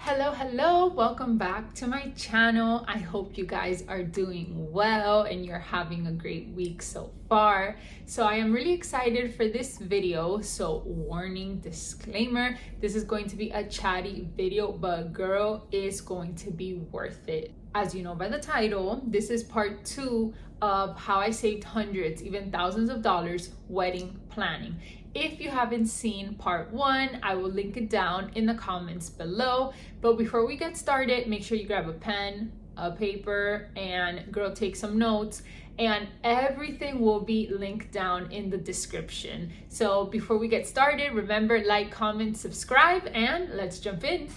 Hello, welcome back to my channel. I hope you guys are doing well and you're having a great week so far. So I am really excited for this video. So warning, disclaimer, this is going to be a chatty video, but girl, is going to be worth it. As you know by the title, this is part 2 of how I saved hundreds, even thousands of dollars wedding planning. If you haven't seen part 1, I will link it down in the comments below. But before we get started, make sure you grab a pen, a paper, and girl, take some notes. And everything will be linked down in the description. So before we get started, remember, like, comment, subscribe, and let's jump in.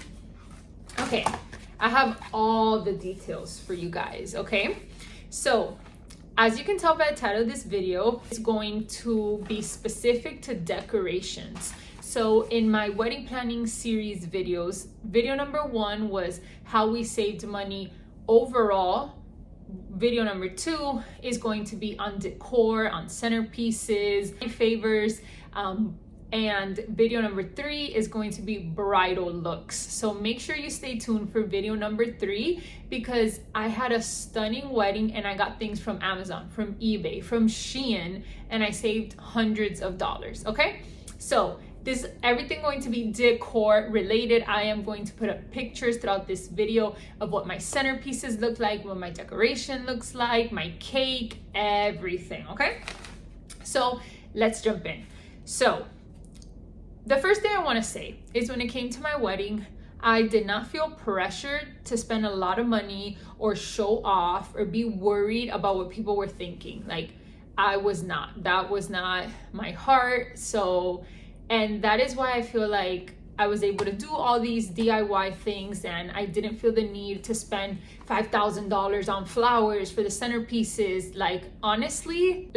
Okay, I have all the details for you guys, okay? So as you can tell by the title of this video, it's going to be specific to decorations. So in my wedding planning series videos, video number 1 was how we saved money overall. Video number 2 is going to be on decor, on centerpieces, favors, and video number 3 is going to be bridal looks. So make sure you stay tuned for video number 3 because I had a stunning wedding and I got things from Amazon, from eBay, from Shein, and I saved hundreds of dollars, okay? So this everything going to be decor related. I am going to put up pictures throughout this video of what my centerpieces look like, what my decoration looks like, my cake, everything, okay? So let's jump in. So the first thing I want to say is when it came to my wedding, I did not feel pressured to spend a lot of money or show off or be worried about what people were thinking. Like, I was not. That was not my heart. So, and that is why I feel like I was able to do all these DIY things and I didn't feel the need to spend $5,000 on flowers for the centerpieces. Like honestly,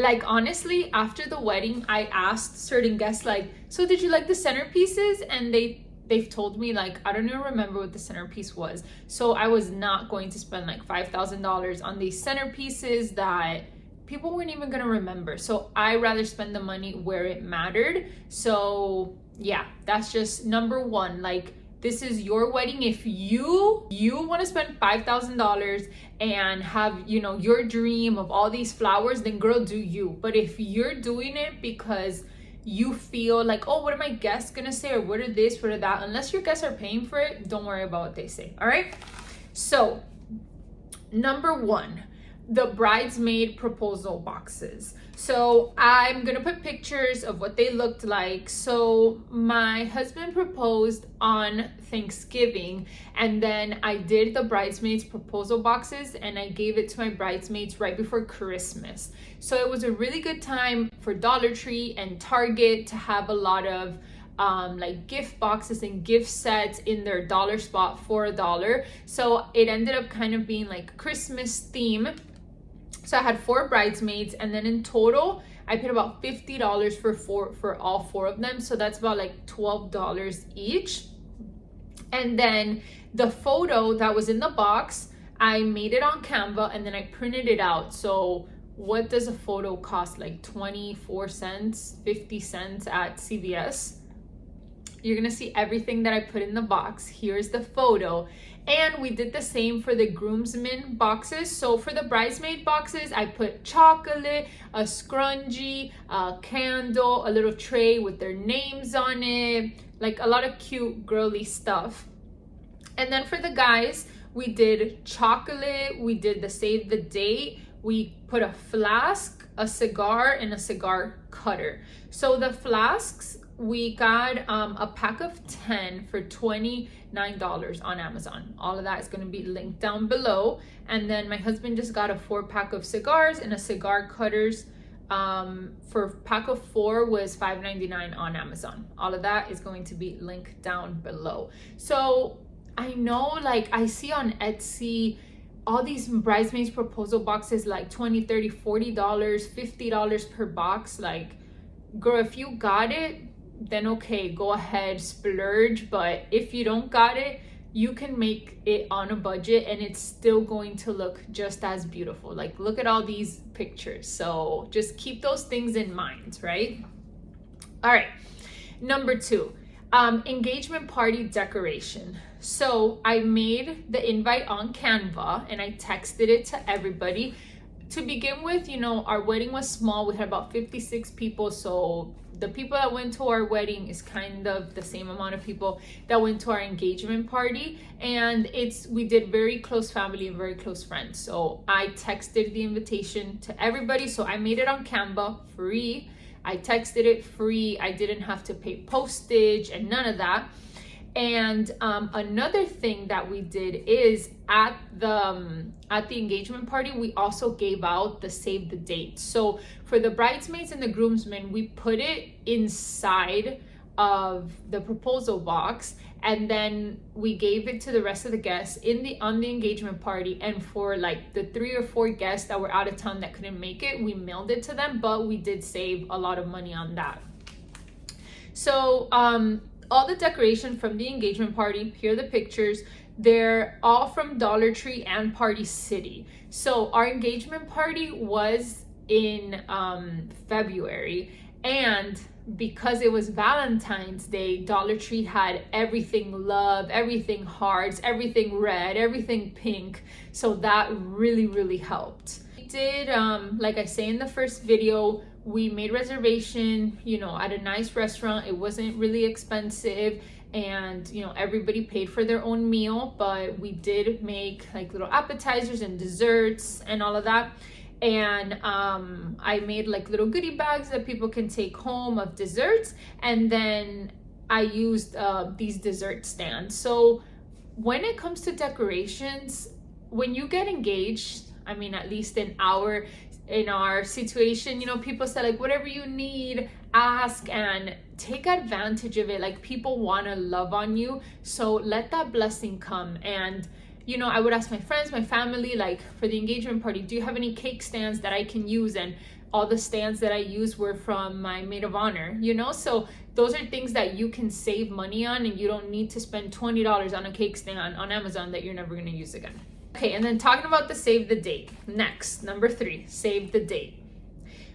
after the wedding, I asked certain guests like, so did you like the centerpieces? And they've told me like, I don't even remember what the centerpiece was. So I was not going to spend like $5,000 on these centerpieces that people weren't even gonna remember. So I rather spend the money where it mattered. So yeah, that's just number 1. Like, this is your wedding. If you want to spend $5,000 and have, you know, your dream of all these flowers, then girl, do you. But if you're doing it because you feel like, oh, what are my guests gonna say, or what are this, what are that, unless your guests are paying for it, don't worry about what they say. All right. So number 1, the bridesmaid proposal boxes. So I'm gonna put pictures of what they looked like. So my husband proposed on Thanksgiving, and then I did the bridesmaids proposal boxes and I gave it to my bridesmaids right before Christmas. So it was a really good time for Dollar Tree and Target to have a lot of like gift boxes and gift sets in their dollar spot for $1. So it ended up kind of being like Christmas theme. So I had 4 bridesmaids, and then in total, I paid about $50 for all 4 of them. So that's about like $12 each. And then the photo that was in the box, I made it on Canva and then I printed it out. So what does a photo cost? Like 24 cents, 50 cents at CVS. You're gonna see everything that I put in the box. Here's the photo. And we did the same for the groomsmen boxes. So for the bridesmaid boxes, I put chocolate, a scrunchie, a candle, a little tray with their names on it, like a lot of cute girly stuff. And then for the guys, we did chocolate, we did the save the date, we put a flask, a cigar, and a cigar cutter. So the flasks, we got a pack of 10 for $29 on Amazon. All of that is going to be linked down below. And then my husband just got a 4-pack of cigars and a cigar cutters. For pack of 4 was $5.99 on Amazon. All of that is going to be linked down below. So I know, like, I see on Etsy all these bridesmaids proposal boxes like $20, $30, $40, $50 per box. Like, girl, if you got it, then okay, go ahead, splurge. But if you don't got it, you can make it on a budget and it's still going to look just as beautiful. Like, look at all these pictures. So just keep those things in mind, right? All right, number 2, Engagement party decoration. So I made the invite on Canva and I texted it to everybody. To begin with, our wedding was small. We had about 56 people. So the people that went to our wedding is kind of the same amount of people that went to our engagement party. And we did very close family and very close friends. So I texted the invitation to everybody. So I made it on Canva, free. I texted it free. I didn't have to pay postage and none of that. And another thing that we did is at the engagement party, we also gave out the save the date. So for the bridesmaids and the groomsmen, we put it inside of the proposal box, and then we gave it to the rest of the guests on the engagement party. And for like the 3 or 4 guests that were out of town that couldn't make it, we mailed it to them, but we did save a lot of money on that. So all the decoration from the engagement party, here are the pictures. They're all from Dollar Tree and Party City. So our engagement party was in February, and because it was Valentine's Day, Dollar Tree had everything love, everything hearts, everything red, everything pink. So that really, really helped. We did, like I say in the first video, we made reservation, at a nice restaurant. It wasn't really expensive, and everybody paid for their own meal, but we did make like little appetizers and desserts and all of that. And I made like little goodie bags that people can take home of desserts, and then I used these dessert stands. So when it comes to decorations, when you get engaged, I mean, at least in our situation, people say like, whatever you need, ask, and take advantage of it. Like, people want to love on you, so let that blessing come. And I would ask my friends, my family, like, for the engagement party, do you have any cake stands that I can use? And all the stands that I used were from my maid of honor, so those are things that you can save money on, and you don't need to spend $20 on a cake stand on Amazon that you're never going to use again. Okay, and then talking about the save the date. Next, number 3, save the date.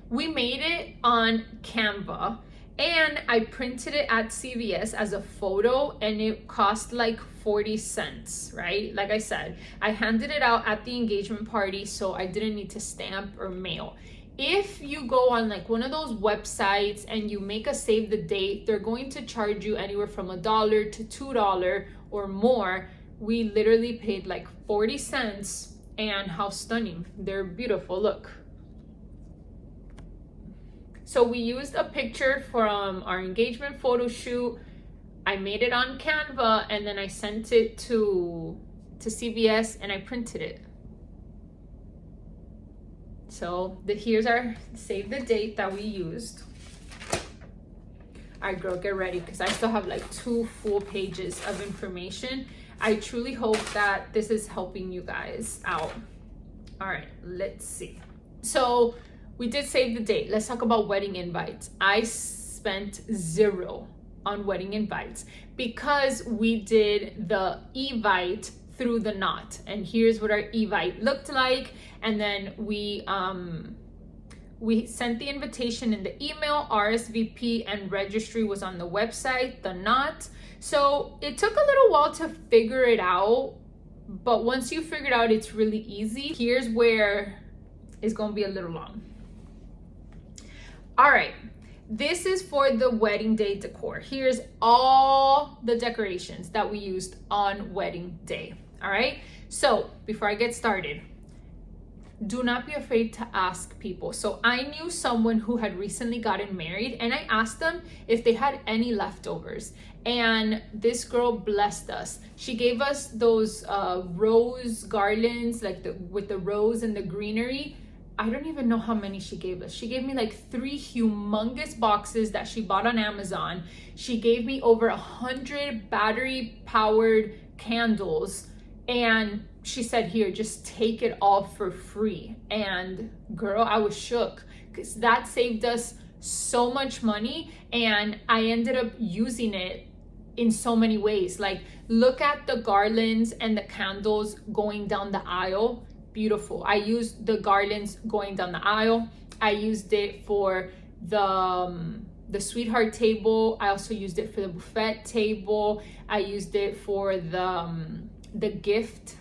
We made it on Canva, and I printed it at CVS as a photo, and it cost like 40 cents, right? Like I said, I handed it out at the engagement party, so I didn't need to stamp or mail. If you go on like one of those websites and you make a save the date, they're going to charge you anywhere from $1 to $2 or more. We literally paid like 40 cents, and how stunning. They're beautiful, look. So we used a picture from our engagement photo shoot. I made it on Canva, and then I sent it to CVS, and I printed it. So here's our save the date that we used. All right, girl, get ready, because I still have like 2 full pages of information. I truly hope that this is helping you guys out. All right, let's see. So we did save the date. Let's talk about wedding invites. I spent 0 on wedding invites because we did the Evite through the knot. And here's what our Evite looked like. And then we sent the invitation in the email. RSVP and registry was on the website, the knot. So it took a little while to figure it out, but once you figure it out, it's really easy. Here's where it's gonna be a little long. All right, this is for the wedding day decor. Here's all the decorations that we used on wedding day. All right, so before I get started, do not be afraid to ask people. So I knew someone who had recently gotten married, and I asked them if they had any leftovers. And this girl blessed us. She gave us those rose garlands, like with the rose and the greenery. I don't even know how many she gave us. She gave me like 3 humongous boxes that she bought on Amazon. She gave me over 100 battery powered candles, and she said, here, just take it all for free. And girl, I was shook, because that saved us so much money, and I ended up using it in so many ways. Like, look at the garlands and the candles going down the aisle. Beautiful. I used the garlands going down the aisle. I used it for the the sweetheart table. I also used it for the buffet table. I used it for the gift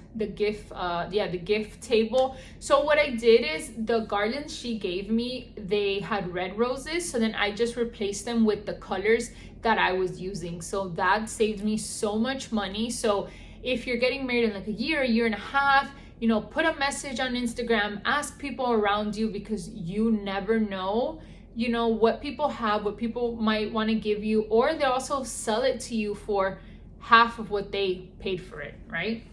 table. So what I did is the garlands she gave me, they had red roses, so then I just replaced them with the colors that I was using. So that saved me so much money. So if you're getting married in like a year and a half, you know, put a message on Instagram, ask people around you, because you never know, you know, what people have, what people might want to give you, or they also sell it to you for half of what they paid for it, right?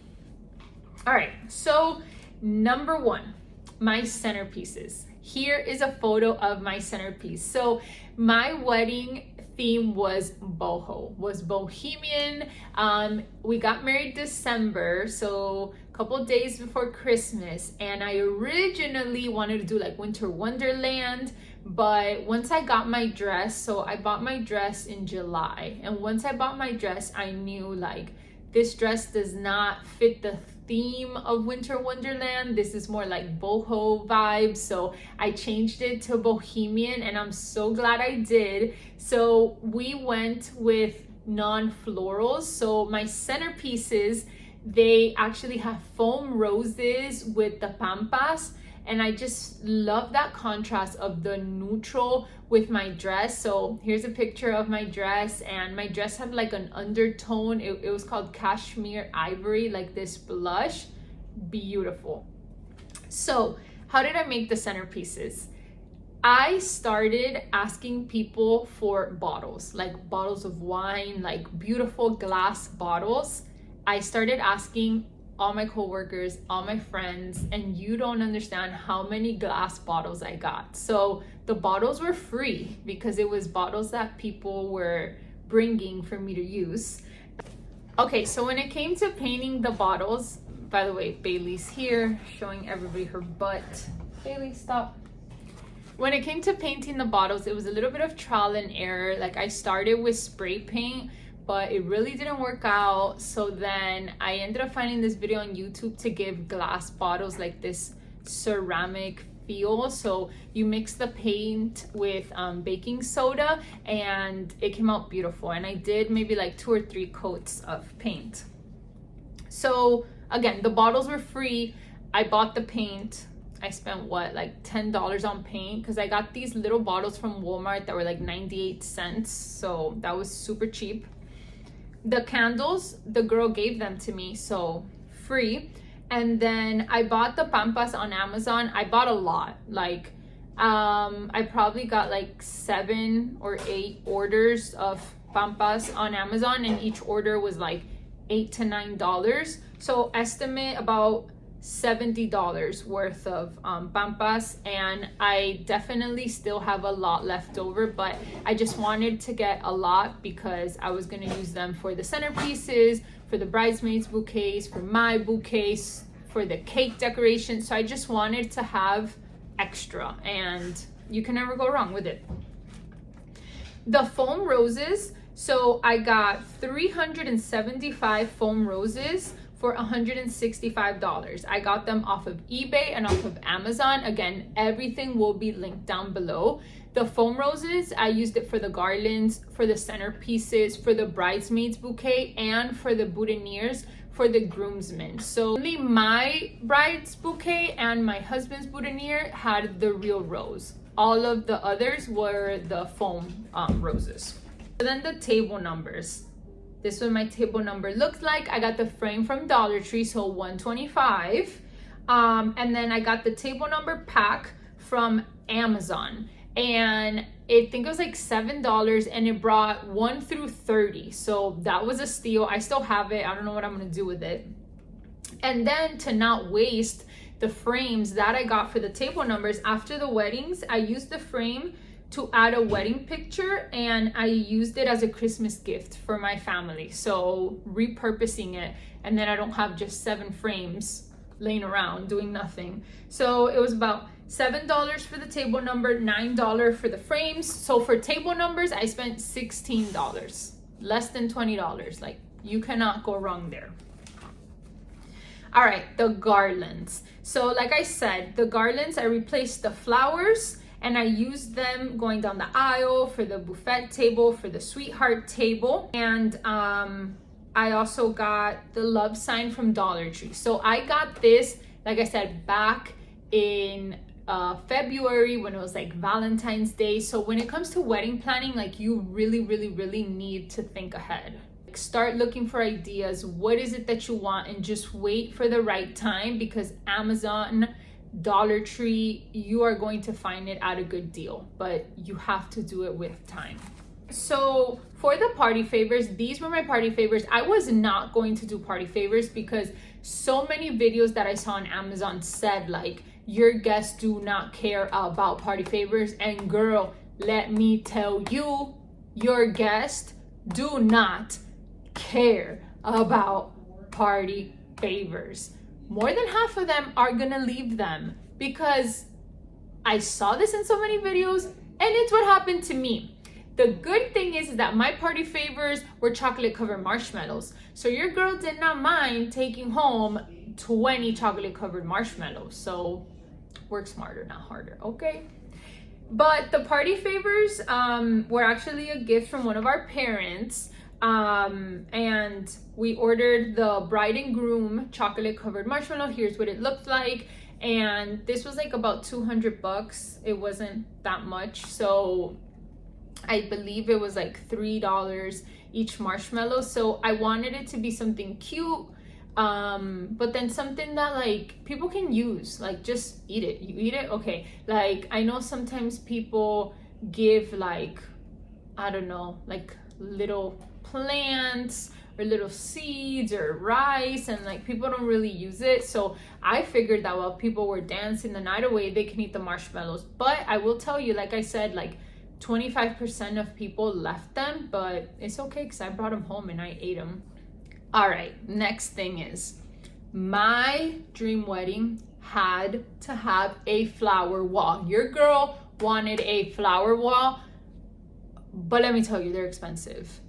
All right, so number one, my centerpieces. Here is a photo of my centerpiece. So my wedding theme was boho, was bohemian. We got married December, so a couple days before Christmas, and I originally wanted to do like winter wonderland, but once I got my dress, so I bought my dress in July, and once I bought my dress, I knew like this dress does not fit the theme of winter wonderland. This is more like boho vibes, so I changed it to bohemian, and I'm so glad I did. So we went with non-florals. So my centerpieces, they actually have foam roses with the pampas, and I just love that contrast of the neutral with my dress. So here's a picture of my dress, and my dress had like an undertone. It was called cashmere ivory, like this blush. Beautiful. So how did I make the centerpieces? I started asking people for bottles, like bottles of wine, like beautiful glass bottles. I started asking all my coworkers, all my friends, and you don't understand how many glass bottles I got. So the bottles were free because it was bottles that people were bringing for me to use. Okay, so when it came to painting the bottles, by the way, Bailey's here showing everybody her butt. Bailey, stop. When it came to painting the bottles, it was a little bit of trial and error. Like I started with spray paint, but it really didn't work out. So then I ended up finding this video on YouTube to give glass bottles like this ceramic feel. So you mix the paint with baking soda, and it came out beautiful. And I did maybe like 2 or 3 coats of paint. So again, the bottles were free. I bought the paint. I spent what, like $10 on paint, because I got these little bottles from Walmart that were like 98 cents. So that was super cheap. The candles, the girl gave them to me, so free. And then I bought the pampas on Amazon. I bought a lot. Like I probably got like 7 or 8 orders of pampas on Amazon, and each order was like $8 to $9. So estimate about $70 worth of pampas, and I definitely still have a lot left over, but I just wanted to get a lot because I was going to use them for the centerpieces, for the bridesmaids bouquets, for my bouquets, for the cake decoration. So I just wanted to have extra, and you can never go wrong with it. The foam roses, so I got 375 foam roses for $165. I got them off of eBay and off of Amazon. Again, everything will be linked down below. The foam roses, I used it for the garlands, for the centerpieces, for the bridesmaids bouquet, and for the boutonnieres for the groomsmen. So only my bride's bouquet and my husband's boutonniere had the real rose. All of the others were the foam roses. And then the table numbers. This is what my table number looks like. I got the frame from Dollar Tree, so $125. And then I got the table number pack from Amazon, and I think it was like $7, and it brought 1 through 30. So that was a steal. I still have it. I don't know what I'm gonna do with it. And then to not waste the frames that I got for the table numbers, after the weddings, I used the frame to add a wedding picture, and I used it as a Christmas gift for my family. So repurposing it, and then I don't have just 7 frames laying around doing nothing. So it was about $7 for the table number, $9 for the frames. So for table numbers, I spent $16, less than $20. Like, you cannot go wrong there. All right, the garlands. So like I said, the garlands, I replaced the flowers, and I used them going down the aisle, for the buffet table, for the sweetheart table, and I also got the love sign from Dollar Tree. So I got this, like I said, back in February when it was like Valentine's Day. So when it comes to wedding planning, like you really need to think ahead. Like start looking for ideas. What is it that you want? And just wait for the right time, because Amazon, Dollar Tree, you are going to find it at a good deal, but you have to do it with time. So for the party favors, these were my party favors. I was not going to do party favors because so many videos that I saw on Amazon said like, your guests do not care about party favors. And girl, let me tell you, your guests do not care about party favors. More than half of them are gonna leave them, because I saw this in so many videos and it's what happened to me. The good thing is that my party favors were chocolate covered marshmallows. So your girl did not mind taking home 20 chocolate covered marshmallows. So work smarter, not harder, okay? But the party favors were actually a gift from one of our parents. And we ordered the bride and groom chocolate covered marshmallow. Here's what it looked like. And this was like about $200. It wasn't that much. So I believe it was like $3 each marshmallow. So I wanted it to be something cute, but then something that like people can use, like just eat it. You eat it, okay. Like I know sometimes people give like, I don't know, like little plants or little seeds or rice, and like people don't really use it. So I figured that while people were dancing the night away, they can eat the marshmallows. But I will tell you, like I said, like 25% of people left them, but it's okay because I brought them home and I ate them. All right, next thing is my dream wedding had to have a flower wall. Your girl wanted a flower wall, but let me tell you, they're expensive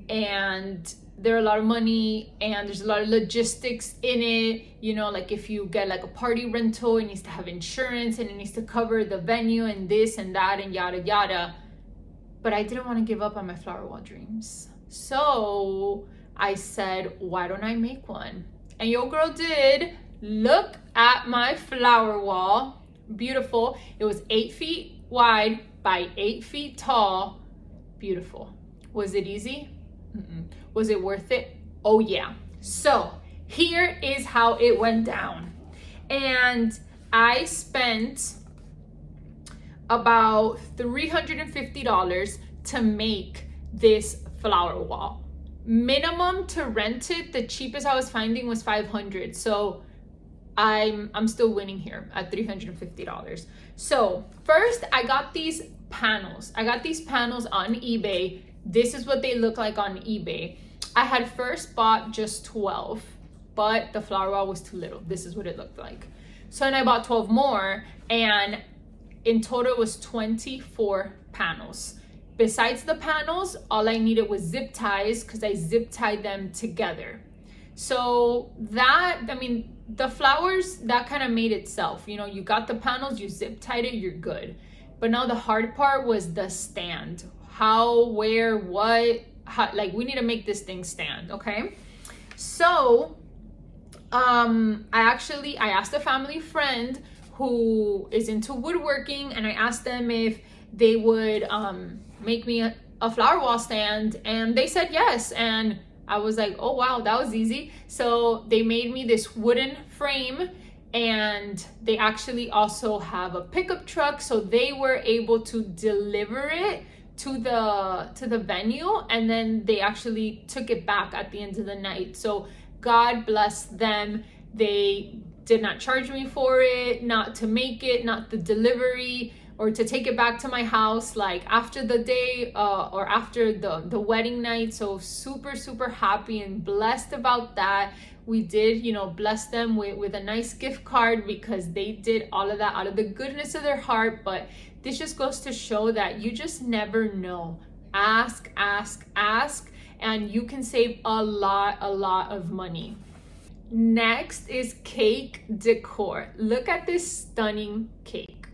and they're a lot of money, and there's a lot of logistics in it. You know, like if you get like a party rental, it needs to have insurance and it needs to cover the venue and this and that and yada yada. But I didn't want to give up on my flower wall dreams. So I said, why don't I make one? And your girl did. Look at my flower wall. Beautiful. It was 8 feet wide by 8 feet tall. Beautiful. Was it easy? Mm-mm. Was it worth it? Oh yeah. So here is how it went down. And I spent about $350 to make this flower wall. Minimum to rent it, the cheapest I was finding was $500. So I'm still winning here at $350. So first I got these panels. I got these panels on eBay. This is what they look like on eBay. I had first bought just 12, but the flower wall was too little. This is what it looked like. So then I bought 12 more, and in total it was 24 panels. Besides the panels, all I needed was zip ties, because I zip tied them together. So that, I mean, the flowers, that kind of made itself. You know, you got the panels, you zip tied it, you're good. But now the hard part was the stand. How, where, what, how, like we need to make this thing stand, okay? So I asked a family friend who is into woodworking, and I asked them if they would make me a flower wall stand, and they said yes. And I was like, oh wow, that was easy. So they made me this wooden frame, and they actually also have a pickup truck, so they were able to deliver it to the venue, and then they actually took it back at the end of the night. So God bless them. They did not charge me for it, not to make it, not the delivery, or to take it back to my house like after the day or after the wedding night. So super happy and blessed about that. We did, you know, bless them with a nice gift card, because they did all of that out of the goodness of their heart. But this just goes to show that you just never know. Ask, and you can save a lot of money. Next is cake decor. Look at this stunning cake.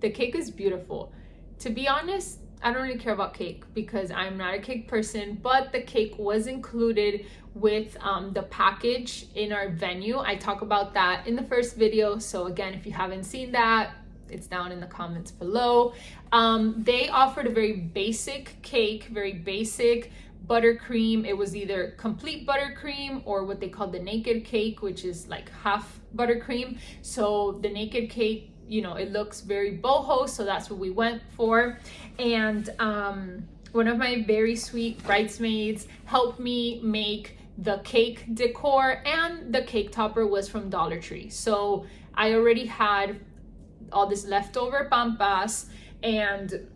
The cake is beautiful. To be honest, I don't really care about cake because I'm not a cake person, but the cake was included with the package in our venue. I talk about that in the first video. So again, if you haven't seen that, it's down in the comments below. They offered a very basic cake, very basic buttercream. It was either complete buttercream or what they call the naked cake, which is like half buttercream. So the naked cake, you know, it looks very boho, so that's what we went for. And one of my very sweet bridesmaids helped me make the cake decor, and the cake topper was from Dollar Tree. So I already had all this leftover pampas, and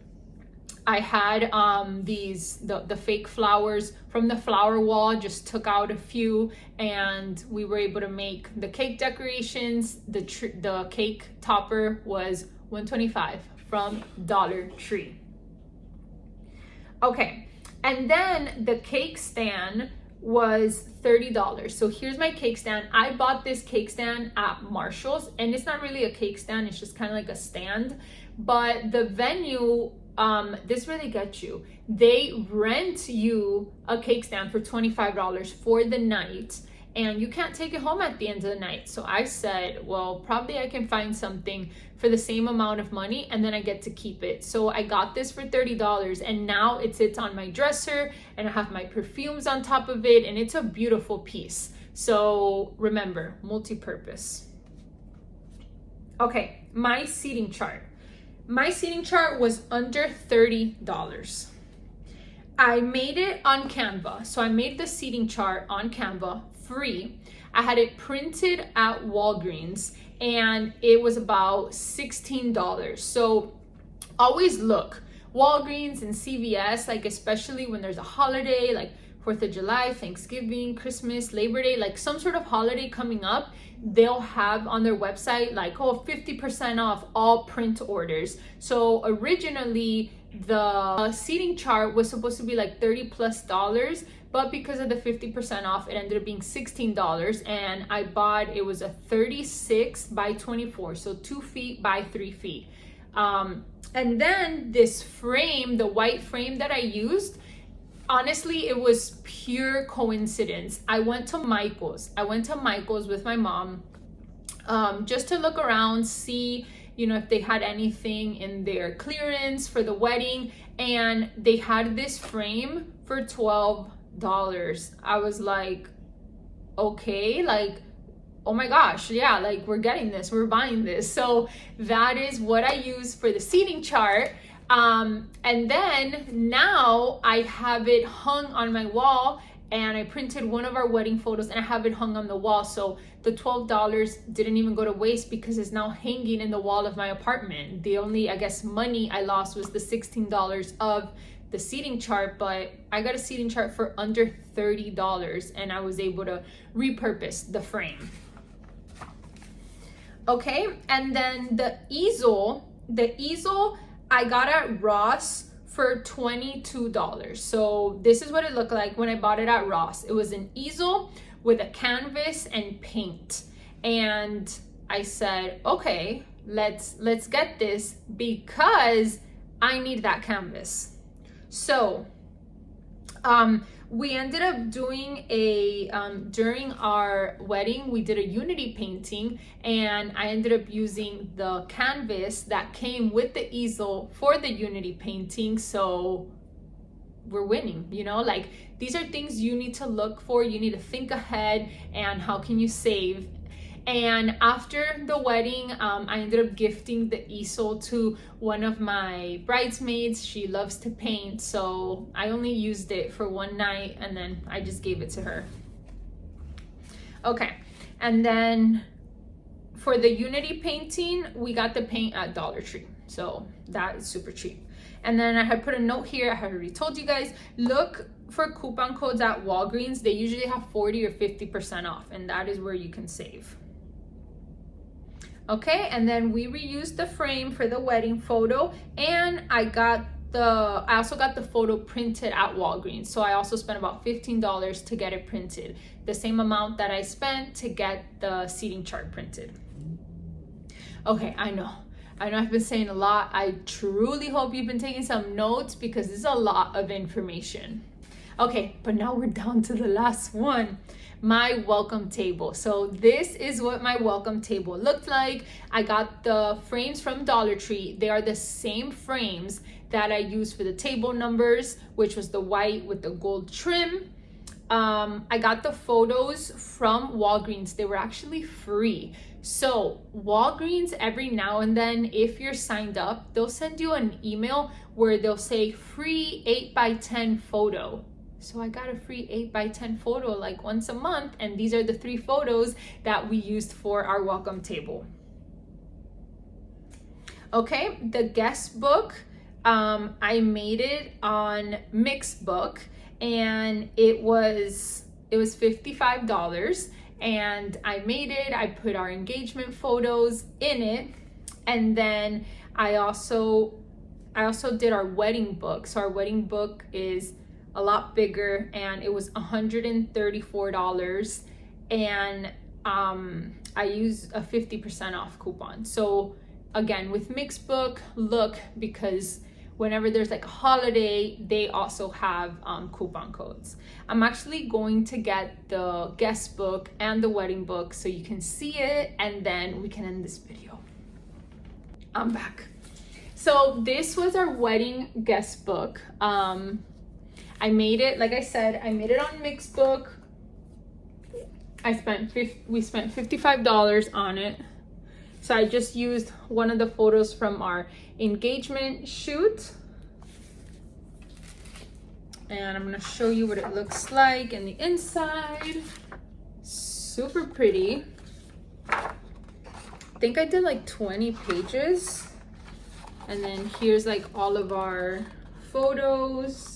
I had the fake flowers from the flower wall, just took out a few, and we were able to make the cake decorations. The cake topper was $125 from Dollar Tree. Okay, and then the cake stand was $30. So here's my cake stand. I bought this cake stand at Marshall's, and it's not really a cake stand, it's just kind of like a stand. But the venue, this is where they get you. They rent you a cake stand for $25 for the night, and you can't take it home at the end of the night. So I said, well, probably I can find something for the same amount of money, and then I get to keep it. So I got this for $30, and now it sits on my dresser, and I have my perfumes on top of it, and it's a beautiful piece. So remember, multi-purpose. Okay, my seating chart. My seating chart was under $30. I made it on Canva. So I made the seating chart on Canva free. I had it printed at Walgreens, and it was about $16. So always look, Walgreens and CVS, like especially when there's a holiday, like 4th of July, Thanksgiving, Christmas, Labor Day, like some sort of holiday coming up, they'll have on their website like, 50% off all print orders. So originally the seating chart was supposed to be like $30+, but because of the 50% off, it ended up being $16. And I bought, it was a 36 by 24, so 2 feet by 3 feet. And then this frame, the white frame that I used, honestly, it was pure coincidence. I went to Michael's with my mom, just to look around, see, if they had anything in their clearance for the wedding, and they had this frame for $12. I was like, okay, like, oh my gosh, yeah, like we're getting this, we're buying this. So that is what I use for the seating chart. And then now I have it hung on my wall, and I printed one of our wedding photos and I have it hung on the wall. So the $12 didn't even go to waste because it's now hanging in the wall of my apartment. The only, I guess, money I lost was the $16 of the seating chart, but I got a seating chart for under $30, and I was able to repurpose the frame. Okay, and then the easel I got at Ross for $22. So this is what it looked like when I bought it at Ross. It was an easel with a canvas and paint. And I said, okay, let's get this because I need that canvas. So we ended up doing during our wedding, we did a unity painting, and I ended up using the canvas that came with the easel for the unity painting. So we're winning, like these are things you need to look for. You need to think ahead and how can you save. And after the wedding, I ended up gifting the easel to one of my bridesmaids. She loves to paint, so I only used it for one night, and then I just gave it to her. Okay, and then for the unity painting, we got the paint at Dollar Tree, so that is super cheap. And then I had put a note here. I had already told you guys, look for coupon codes at Walgreens. They usually have 40 or 50% off, and that is where you can save. Okay, and then we reused the frame for the wedding photo, and I also got the photo printed at Walgreens. So I also spent about $15 to get it printed, the same amount that I spent to get the seating chart printed. Okay, I know I know I've been saying a lot. I truly hope you've been taking some notes because this is a lot of information. Okay, but now we're down to the last one, my welcome table. So this is what my welcome table looked like. I got the frames from Dollar Tree. They are the same frames that I used for the table numbers, which was the white with the gold trim. I got the photos from Walgreens. They were actually free. So Walgreens, every now and then, if you're signed up, they'll send you an email where they'll say free 8x10 photo. So I got a free 8x10 photo like once a month, and these are the 3 photos that we used for our welcome table. Okay, the guest book, I made it on Mixbook, and it was $55, and I made it. I put our engagement photos in it, and then I also did our wedding book. So our wedding book is a lot bigger, and it was $134, and I used a 50% off coupon. So again, with Mixbook, look, because whenever there's like a holiday, they also have coupon codes. I'm actually going to get the guest book and the wedding book so you can see it, and then we can end this video. I'm back. So this was our wedding guest book. I made it, like I said, I made it on Mixbook. We spent $55 on it. So I just used one of the photos from our engagement shoot. And I'm gonna show you what it looks like in the inside. Super pretty. I think I did like 20 pages. And then here's like all of our photos.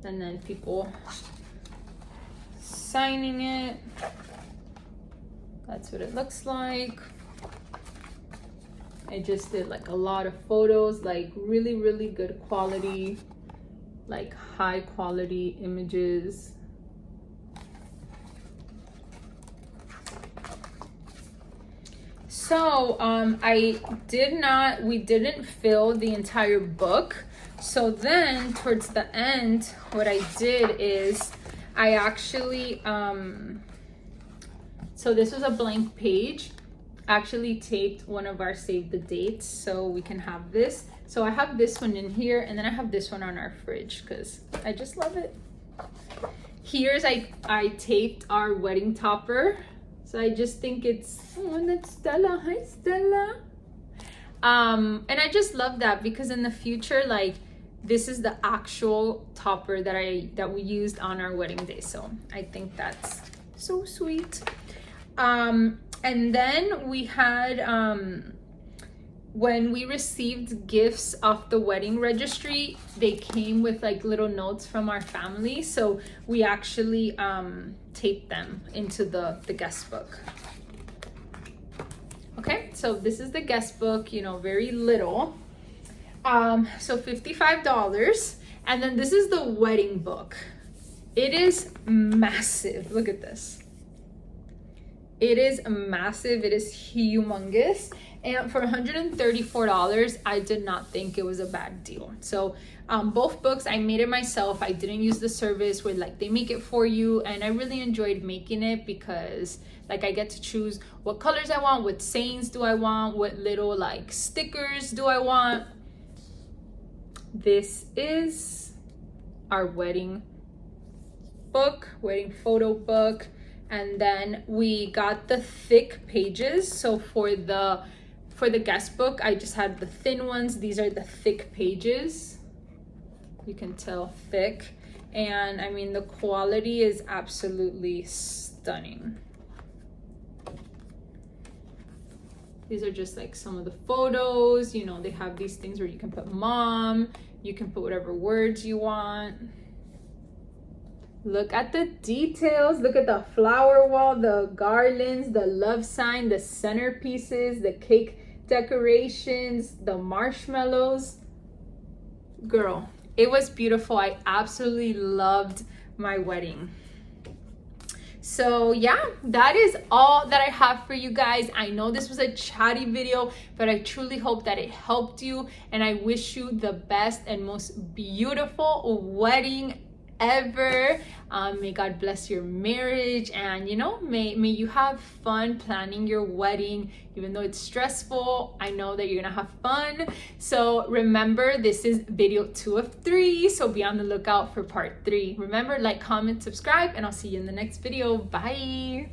And then people signing it. That's what it looks like. I just did like a lot of photos, like really, really good quality, like high quality images. So we didn't fill the entire book. So then towards the end, what I did is I actually, so this was a blank page. Actually taped one of our save the dates so we can have this. So I have this one in here, and then I have this one on our fridge because I just love it. Here's I taped our wedding topper. So I just think it's, oh, that's Stella. Hi, Stella. And I just love that because in the future, like, this is the actual topper that we used on our wedding day. So I think that's so sweet. And then we had, when we received gifts off the wedding registry, they came with like little notes from our family. So we actually taped them into the guest book. Okay, so this is the guest book, you know, very little. So $55. And then this is the wedding book. It is massive. Look at this. It is massive. It is humongous. And for $134, I did not think it was a bad deal. So both books, I made it myself. I didn't use the service where like they make it for you. And I really enjoyed making it because like I get to choose what colors I want, what sayings do I want, what little like stickers do I want. This is our wedding book, wedding photo book. And then we got the thick pages. So for the guest book, I just had the thin ones. These are the thick pages. You can tell thick. And I mean, the quality is absolutely stunning. These are just like some of the photos. You know, they have these things where you can put mom, you can put whatever words you want. Look at the details. Look at the flower wall, the garlands, the love sign, the centerpieces, the cake decorations, the marshmallows. Girl, it was beautiful. I absolutely loved my wedding. So yeah, that is all that I have for you guys. I know this was a chatty video, but I truly hope that it helped you, and I wish you the best and most beautiful wedding ever. May God bless your marriage, and may you have fun planning your wedding. Even though it's stressful, I know that you're gonna have fun. So remember, this is video 2 of 3, so be on the lookout for part 3. Remember, like, comment, subscribe, and I'll see you in the next video. Bye.